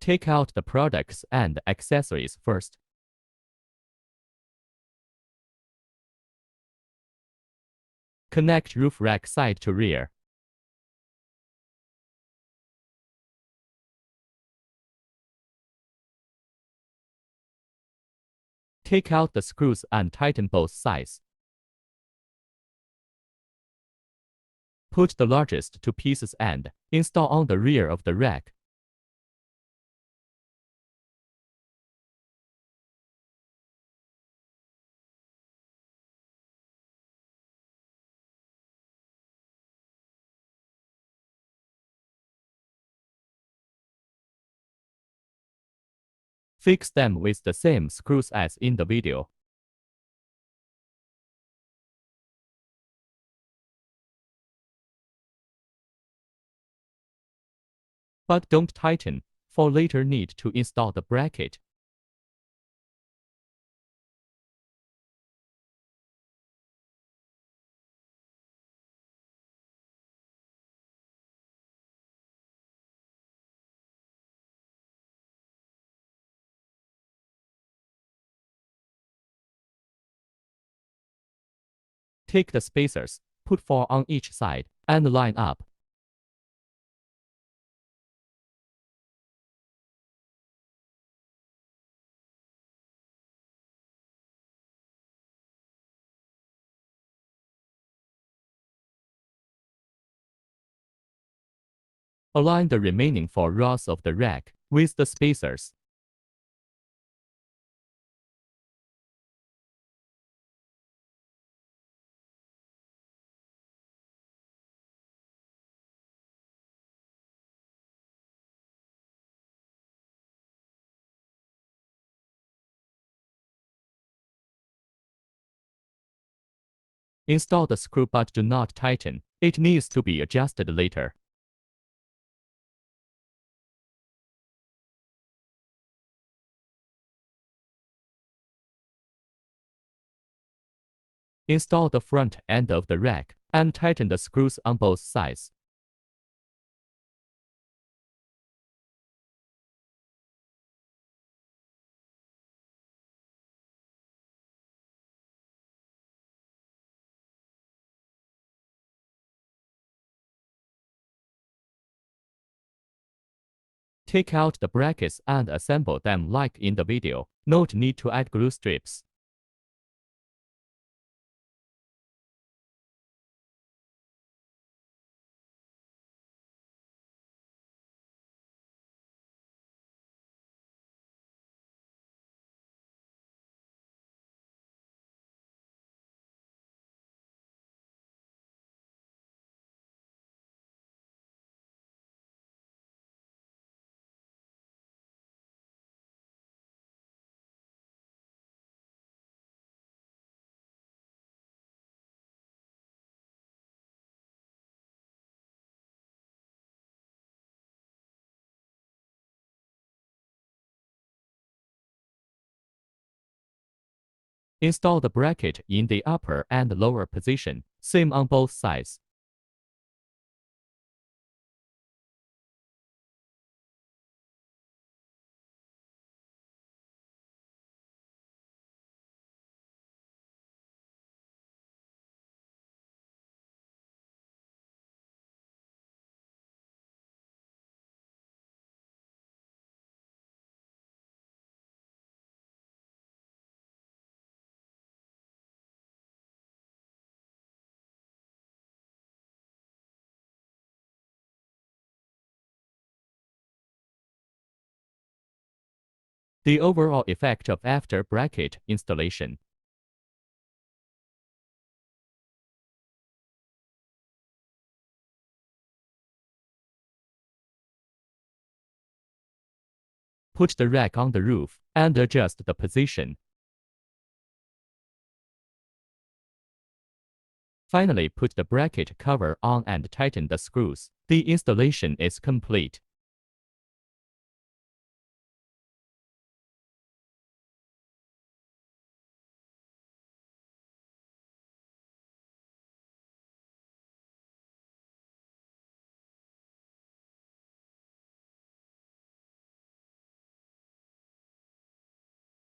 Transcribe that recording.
Take out the products and accessories first. Connect roof rack side to rear. Take out the screws and tighten both sides. Put the largest two pieces and install on the rear of the rack. Fix them with the same screws as in the video. But don't tighten, for later need to install the bracket. Take the spacers, put 4 on each side, and line up. Align the remaining 4 rows of the rack with the spacers. Install the screw but do not tighten. It needs to be adjusted later. Install the front end of the rack and tighten the screws on both sides. Take out the brackets and assemble them like in the video. Note need to add glue strips. Install the bracket in the upper and lower position, same on both sides. The overall effect of after bracket installation. Put the rack on the roof and adjust the position. Finally, put the bracket cover on and tighten the screws. The installation is complete.